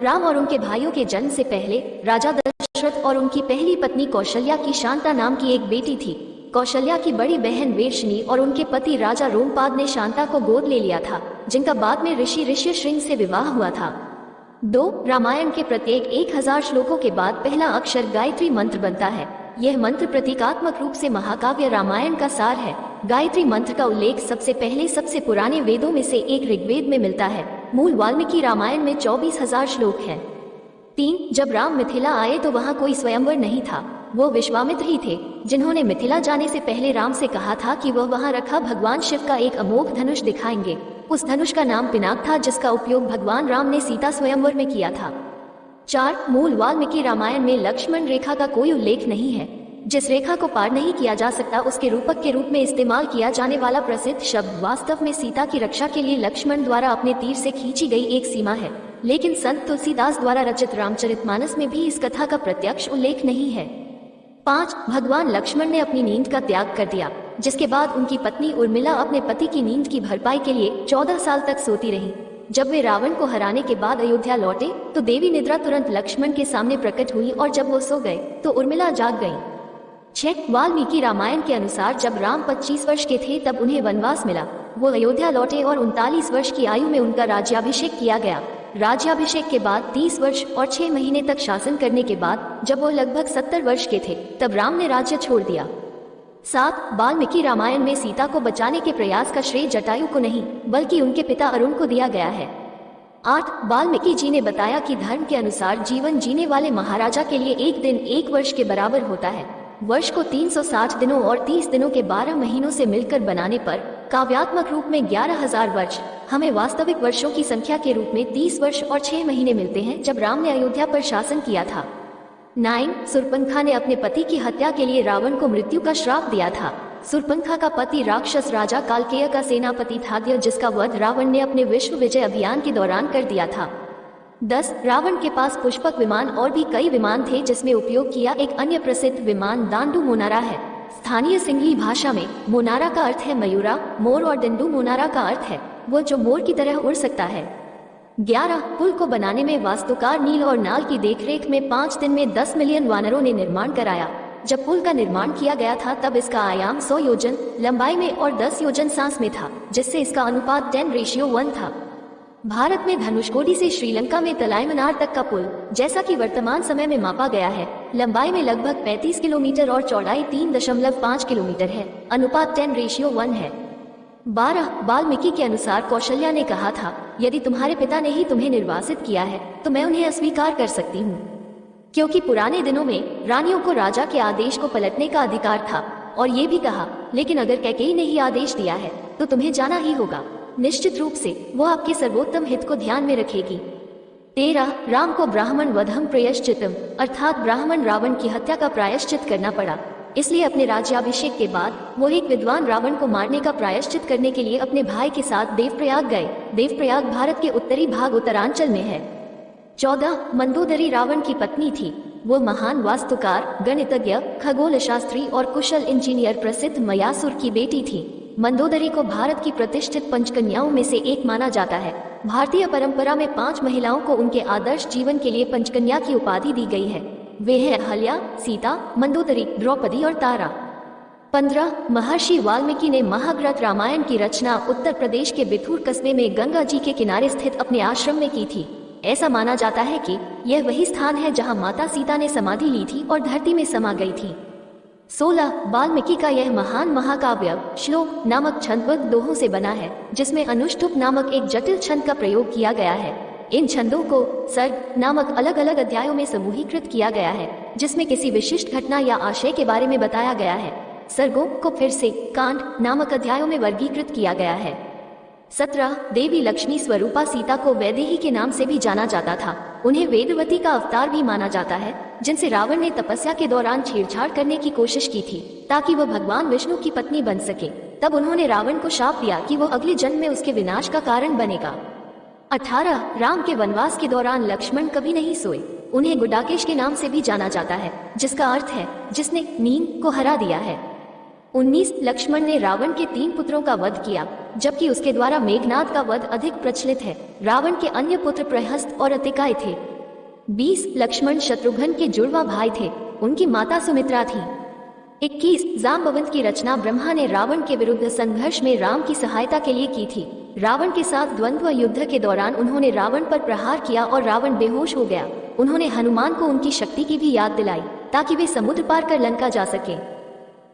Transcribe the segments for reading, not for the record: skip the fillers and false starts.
राम और उनके भाइयों के जन्म से पहले राजा दशरथ और उनकी पहली पत्नी कौशल्या की शांता नाम की एक बेटी थी। कौशल्या की बड़ी बहन वेरशनी और उनके पति राजा रोमपाद ने शांता को गोद ले लिया था, जिनका बाद में ऋषि ऋष्यशृंग से विवाह हुआ था। 2. रामायण के प्रत्येक 1000 श्लोकों के बाद पहला अक्षर गायत्री मंत्र बनता है। यह मंत्र प्रतीकात्मक रूप से महाकाव्य रामायण का सार है। गायत्री मंत्र का उल्लेख सबसे पहले सबसे पुराने वेदों में से एक ऋग्वेद में मिलता है। मूल वाल्मीकि रामायण में 24,000 श्लोक हैं। 3. जब राम मिथिला आए तो वहाँ कोई स्वयंवर नहीं था। वो विश्वामित्र ही थे, जिन्होंने मिथिला जाने से पहले राम से कहा था कि वह वहाँ रखा भगवान शिव का एक अमोघ धनुष दिखाएंगे। उस धनुष का नाम पिनाक था, जिसका उपयोग भगवान राम ने सीता स्वयंवर में किया था। 4. मूल वाल्मीकि रामायण में लक्ष्मण रेखा का कोई उल्लेख नहीं है। जिस रेखा को पार नहीं किया जा सकता उसके रूपक के रूप में इस्तेमाल किया जाने वाला प्रसिद्ध शब्द वास्तव में सीता की रक्षा के लिए लक्ष्मण द्वारा अपने तीर से खींची गई एक सीमा है, लेकिन संत तुलसीदास द्वारा रचित रामचरितमानस में भी इस कथा का प्रत्यक्ष उल्लेख नहीं है। 5. भगवान लक्ष्मण ने अपनी नींद का त्याग कर दिया, जिसके बाद उनकी पत्नी उर्मिला अपने पति की नींद की भरपाई के लिए 14 साल तक सोती रही। जब वे रावण को हराने के बाद अयोध्या लौटे तो देवी निद्रा तुरंत लक्ष्मण के सामने प्रकट हुई और जब वो सो गए तो उर्मिला जाग गईं। 6. वाल्मीकि रामायण के अनुसार जब राम 25 वर्ष के थे तब उन्हें वनवास मिला। वो अयोध्या लौटे और 39 वर्ष की आयु में उनका राज्याभिषेक किया गया। राज्याभिषेक के बाद 30 वर्ष और 6 महीने तक शासन करने के बाद जब वो लगभग 70 वर्ष के थे तब राम ने राज्य छोड़ दिया। 7. वाल्मीकि रामायण में सीता को बचाने के प्रयास का श्रेय जटायु को नहीं बल्कि उनके पिता अरुण को दिया गया है। 8. वाल्मीकि जी ने बताया कि धर्म के अनुसार जीवन जीने वाले महाराजा के लिए एक दिन 1 वर्ष के बराबर होता है। वर्ष को 360 दिनों और 30 दिनों के 12 महीनों से मिलकर बनाने पर काव्यात्मक रूप में 11,000 वर्ष, हमें वास्तविक वर्षों की संख्या के रूप में 30 वर्ष और 6 महीने मिलते हैं जब राम ने अयोध्या पर शासन किया था। 9. सुरपंखा ने अपने पति की हत्या के लिए रावण को मृत्यु का श्राप दिया था। सुरपंखा का पति राक्षस राजा कालकेय का सेनापति था, जिसका वध रावण ने अपने विश्व विजय अभियान के दौरान कर दिया था। 10. रावण के पास पुष्पक विमान और भी कई विमान थे, जिसमें उपयोग किया एक अन्य प्रसिद्ध विमान दांडू मोनारा है। स्थानीय सिंहली भाषा में मोनारा का अर्थ है मयूरा, मोर, और दंडू मोनारा का अर्थ है वो जो मोर की तरह उड़ सकता है। 11. पुल को बनाने में वास्तुकार नील और नाल की देखरेख में 5 दिन में 10 मिलियन वानरों ने निर्माण कराया। जब पुल का निर्माण किया गया था तब इसका आयाम 100 योजन लंबाई में और 10 योजन सांस में था, जिससे इसका अनुपात 10:1 था। भारत में धनुषकोडी से श्रीलंका में तलाईमनार तक का पुल, जैसा कि वर्तमान समय में मापा गया है, लंबाई में लगभग 35 किलोमीटर और चौड़ाई 3.5 किलोमीटर है। अनुपात 10:1 है। 12. वाल्मीकि के अनुसार कौशल्या ने कहा था, यदि तुम्हारे पिता ने ही तुम्हें निर्वासित किया है तो मैं उन्हें अस्वीकार कर सकती हूँ, क्योंकि पुराने दिनों में रानियों को राजा के आदेश को पलटने का अधिकार था। और ये भी कहा, लेकिन अगर कैकेयी ने ही आदेश दिया है तो तुम्हें जाना ही होगा। निश्चित रूप से वो आपके सर्वोत्तम हित को ध्यान में रखेगी। 13. राम को ब्राह्मण वधम प्रायश्चितम अर्थात ब्राह्मण रावण की हत्या का प्रायश्चित करना पड़ा। इसलिए अपने राज्याभिषेक के बाद वो एक विद्वान रावण को मारने का प्रायश्चित करने के लिए अपने भाई के साथ देवप्रयाग गए। देवप्रयाग भारत के उत्तरी भाग उत्तरांचल में है। 14. मंदोदरी रावण की पत्नी थी। वो महान वास्तुकार, गणितज्ञ, खगोल शास्त्री और कुशल इंजीनियर प्रसिद्ध मयासुर की बेटी थी। मंदोदरी को भारत की प्रतिष्ठित पंचकन्याओं में से एक माना जाता है। भारतीय परंपरा में 5 महिलाओं को उनके आदर्श जीवन के लिए पंचकन्या की उपाधि दी गई है। वे हैं अहल्या, सीता, मंदोदरी, द्रौपदी और तारा। 15. महर्षि वाल्मीकि ने महाभारत रामायण की रचना उत्तर प्रदेश के बिथुर कस्बे में गंगा जी के किनारे स्थित अपने आश्रम में की थी। ऐसा माना जाता है कि यह वही स्थान है जहां माता सीता ने समाधि ली थी और धरती में समा गई थी। 16. वाल्मीकि का यह महान महाकाव्य श्लोक नामक छंदबद्ध दोहों से बना है, जिसमें अनुष्टुप नामक एक जटिल छंद का प्रयोग किया गया है। इन छंदों को सर्ग नामक अलग अलग अध्यायों में समूहीकृत किया गया है, जिसमें किसी विशिष्ट घटना या आशय के बारे में बताया गया है। सर्गों को फिर से कांड नामक अध्यायों में वर्गीकृत किया गया है। 17. देवी लक्ष्मी स्वरूपा सीता को वैदेही के नाम से भी जाना जाता था। उन्हें वेदवती का अवतार भी माना जाता है, जिनसे रावण ने तपस्या के दौरान छेड़छाड़ करने की कोशिश की थी ताकि वह भगवान विष्णु की पत्नी बन सके। तब उन्होंने रावण को शाप दिया कि वो अगले जन्म में उसके विनाश का कारण बनेगा। 18. राम के वनवास के दौरान लक्ष्मण कभी नहीं सोए। उन्हें गुडाकेश के नाम से भी जाना जाता है, जिसका अर्थ है जिसने नींद को हरा दिया है। 19. लक्ष्मण ने रावण के 3 पुत्रों का वध किया, जबकि उसके द्वारा मेघनाद का वध अधिक प्रचलित है। रावण के अन्य पुत्र प्रहस्त और अतिकाय थे। 20 लक्ष्मण शत्रुघ्न के जुड़वा भाई थे, उनकी माता सुमित्रा थी। 21 जाम्बवंत की रचना ब्रह्मा ने रावण के विरुद्ध संघर्ष में राम की सहायता के लिए की थी। रावण के साथ द्वंद्व युद्ध के दौरान उन्होंने रावण पर प्रहार किया और रावण बेहोश हो गया। उन्होंने हनुमान को उनकी शक्ति की भी याद दिलाई ताकि वे समुद्र पार कर लंका जा सके।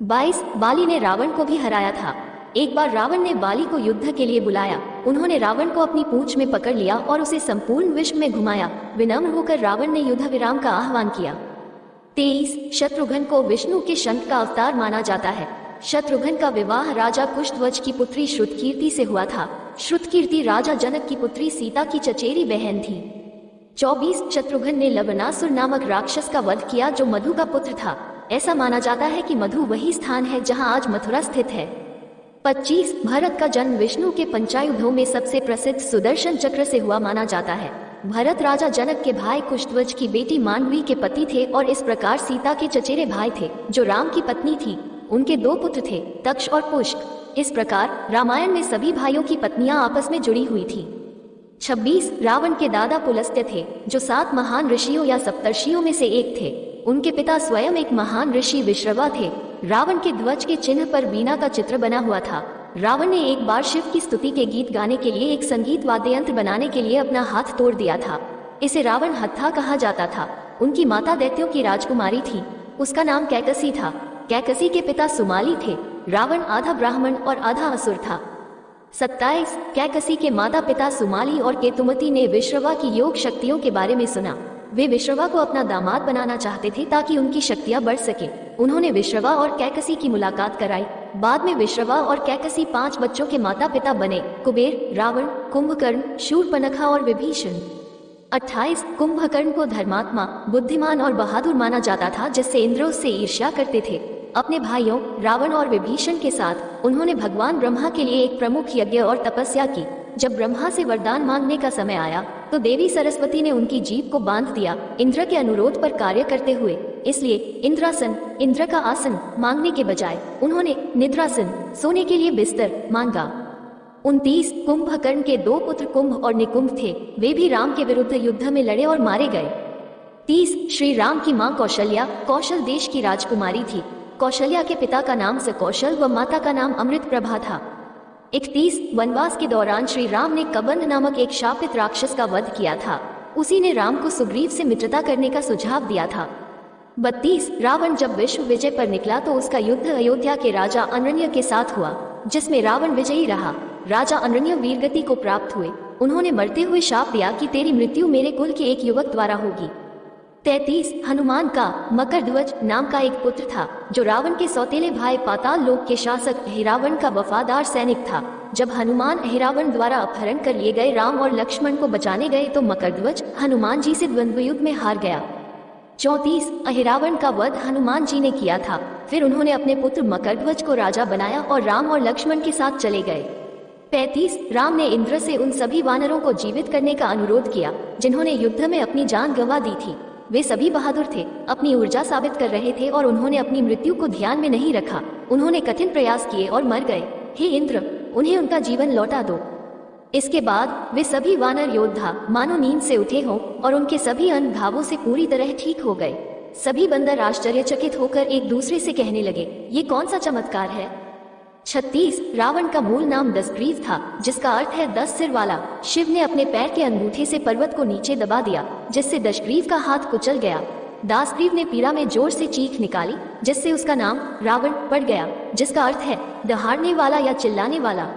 22 बाली ने रावण को भी हराया था। एक बार रावण ने बाली को युद्ध के लिए बुलाया। उन्होंने रावण को अपनी पूंछ में पकड़ लिया और उसे संपूर्ण विश्व में घुमाया। विनम्र होकर रावण ने युद्ध विराम का आह्वान किया। 23 शत्रुघ्न को विष्णु के शंख का अवतार माना जाता है। शत्रुघ्न का विवाह राजा कुशध्वज की पुत्री श्रुतकीर्ति से हुआ था। श्रुतकीर्ति राजा जनक की पुत्री सीता की चचेरी बहन थी। 24 शत्रुघ्न ने लवणासुर नामक राक्षस का वध किया जो मधु का पुत्र था। ऐसा माना जाता है कि मधु वही स्थान है जहां आज मथुरा स्थित है। 25 भरत का जन्म विष्णु के पंचायुधों में सबसे प्रसिद्ध सुदर्शन चक्र से हुआ माना जाता है। भरत राजा जनक के भाई कुशध्वज की बेटी मांडवी के पति थे और इस प्रकार सीता के चचेरे भाई थे जो राम की पत्नी थी। उनके 2 पुत्र थे, तक्ष और पुष्क। इस प्रकार रामायण में सभी भाइयों की पत्नियां आपस में जुड़ी हुई थी। 26 रावण के दादा पुलस्त्य थे जो 7 महान ऋषियों या सप्तर्षियों में से एक थे। उनके पिता स्वयं एक महान ऋषि विश्रवा थे। रावण के ध्वज के चिन्ह पर वीणा का चित्र बना हुआ था। रावण ने एक बार शिव की स्तुति के गीत गाने के लिए एक संगीत वाद्य यंत्र बनाने के लिए अपना हाथ तोड़ दिया था। इसे रावण हत्था कहा जाता था। उनकी माता दैत्यों की राजकुमारी थी। उसका नाम कैकसी था। कैकसी के पिता सुमाली थे। रावण आधा ब्राह्मण और आधा असुर था। 27 कैकसी के माता पिता सुमाली और केतुमती ने विश्रवा की योग शक्तियों के बारे में सुना। वे विश्रवा को अपना दामाद बनाना चाहते थे ताकि उनकी शक्तियां बढ़ सके। उन्होंने विश्रवा और कैकसी की मुलाकात कराई। बाद में विश्रवा और कैकसी 5 बच्चों के माता पिता बने, कुबेर, रावण, कुंभकर्ण, शूर्पणखा और विभीषण। 28 कुंभकर्ण को धर्मात्मा, बुद्धिमान और बहादुर माना जाता था जिससे इंद्र उससे ईर्ष्या करते थे। अपने भाइयों रावण और विभीषण के साथ उन्होंने भगवान ब्रह्मा के लिए एक प्रमुख यज्ञ और तपस्या की। जब ब्रह्मा से वरदान मांगने का समय आया तो देवी सरस्वती ने उनकी जीभ को बांध दिया इंद्र के अनुरोध पर कार्य करते हुए। इसलिए इंद्रासन, इंद्र का आसन मांगने के बजाय उन्होंने निद्रासन, सोने के लिए बिस्तर मांगा। 29 कुंभकर्ण के 2 पुत्र कुंभ और निकुंभ थे। वे भी राम के विरुद्ध युद्ध में लड़े और मारे गए। 30 श्री राम की मां कौशल्या कौशल देश की राजकुमारी थी। कौशल्या के पिता का नाम सकौशल व माता का नाम अमृत प्रभा था। 31 वनवास के दौरान श्री राम ने कबंध नामक एक शापित राक्षस का वध किया था। उसी ने राम को सुग्रीव से मित्रता करने का सुझाव दिया था। 32 रावण जब विश्व विजय पर निकला तो उसका युद्ध अयोध्या के राजा अनरण्य के साथ हुआ जिसमें रावण विजयी रहा। राजा अनरण्य वीरगति को प्राप्त हुए। उन्होंने मरते हुए शाप दिया कि तेरी मृत्यु मेरे कुल के एक युवक द्वारा होगी। 33 हनुमान का मकरध्वज नाम का एक पुत्र था जो रावण के सौतेले भाई पाताल लोक के शासक अहिरावण का वफादार सैनिक था। जब हनुमान अहिरावण द्वारा अपहरण कर लिए गए राम और लक्ष्मण को बचाने गए तो मकरध्वज हनुमान जी से द्वंद्व युद्ध में हार गया। 34 अहिरावण का वध हनुमान जी ने किया था। फिर उन्होंने अपने पुत्र मकरध्वज को राजा बनाया और राम और लक्ष्मण के साथ चले गए। 35 राम ने इंद्र से उन सभी वानरों को जीवित करने का अनुरोध किया जिन्होंने युद्ध में अपनी जान गंवा दी थी। वे सभी बहादुर थे, अपनी ऊर्जा साबित कर रहे थे और उन्होंने अपनी मृत्यु को ध्यान में नहीं रखा। उन्होंने कठिन प्रयास किए और मर गए। हे इंद्र, उन्हें उनका जीवन लौटा दो। इसके बाद वे सभी वानर योद्धा मानो नींद से उठे हों और उनके सभी अंग घावों से पूरी तरह ठीक हो गए। सभी बंदर आश्चर्यचकित होकर एक दूसरे से कहने लगे, ये कौन सा चमत्कार है। 36 रावण का मूल नाम दशग्रीव था जिसका अर्थ है 10 सिर वाला। शिव ने अपने पैर के अंगूठे से पर्वत को नीचे दबा दिया जिससे दशग्रीव का हाथ कुचल गया। दासग्रीव ने पीड़ा में जोर से चीख निकाली जिससे उसका नाम रावण पड़ गया जिसका अर्थ है दहाड़ने वाला या चिल्लाने वाला।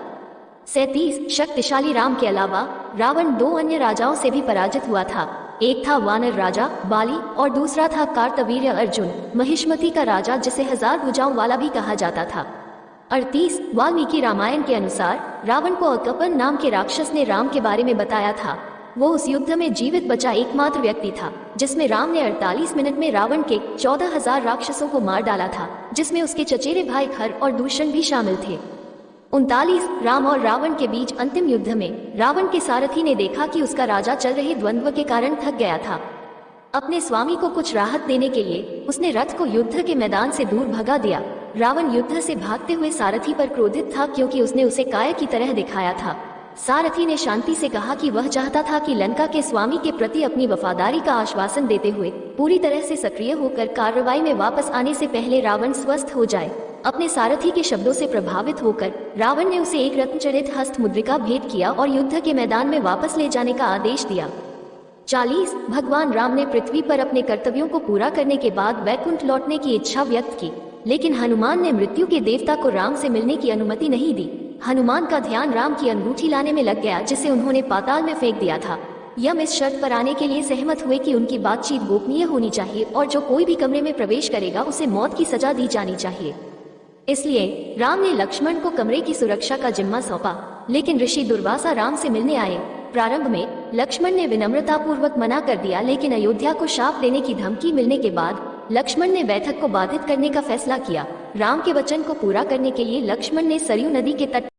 37 शक्तिशाली राम के अलावा रावण 2 अन्य राजाओं से भी पराजित हुआ था। एक था वानर राजा बाली और दूसरा था कार्तवीर्य अर्जुन, महिष्मति का राजा जिसे 1000 भुजाओं वाला भी कहा जाता था। 38 वाल्मीकि रामायण के अनुसार रावण को अकपन नाम के राक्षस ने राम के बारे में बताया था। वो उस युद्ध में जीवित बचा एकमात्र व्यक्ति था जिसमें राम ने 48 मिनट में रावण के 14,000 राक्षसों को मार डाला था जिसमें उसके चचेरे भाई खर और दूषण भी शामिल थे। 39 राम और रावण के बीच अंतिम युद्ध में रावण के सारथी ने देखा कि उसका राजा चल रहे द्वंद्व के कारण थक गया था। अपने स्वामी को कुछ राहत देने के लिए उसने रथ को युद्ध के मैदान से दूर भगा दिया। रावण युद्ध से भागते हुए सारथी पर क्रोधित था क्योंकि उसने उसे काय की तरह दिखाया था। सारथी ने शांति से कहा कि वह चाहता था कि लंका के स्वामी के प्रति अपनी वफादारी का आश्वासन देते हुए पूरी तरह से सक्रिय होकर कार्रवाई में वापस आने से पहले रावण स्वस्थ हो जाए। अपने सारथी के शब्दों से प्रभावित होकर रावण ने उसे एक रत्नजड़ित हस्त मुद्रिका भेंट किया और युद्ध के मैदान में वापस ले जाने का आदेश दिया। 40 भगवान राम ने पृथ्वी पर अपने कर्तव्यों को पूरा करने के बाद वैकुंठ लौटने की इच्छा व्यक्त की, लेकिन हनुमान ने मृत्यु के देवता को राम से मिलने की अनुमति नहीं दी। हनुमान का ध्यान राम की अंगूठी लाने में लग गया, जिसे उन्होंने पाताल में फेंक दिया था। यम इस शर्त पर आने के लिए सहमत हुए कि उनकी बातचीत गोपनीय होनी चाहिए और जो कोई भी कमरे में प्रवेश करेगा उसे मौत की सजा दी जानी चाहिए। इसलिए राम ने लक्ष्मण को कमरे की सुरक्षा का जिम्मा सौंपा, लेकिन ऋषि दुर्वासा राम से मिलने आए। प्रारंभ में लक्ष्मण ने विनम्रतापूर्वक मना कर दिया, लेकिन अयोध्या को शाप देने की धमकी मिलने के बाद लक्ष्मण ने बैठक को बाधित करने का फैसला किया। राम के वचन को पूरा करने के लिए लक्ष्मण ने सरयू नदी के तट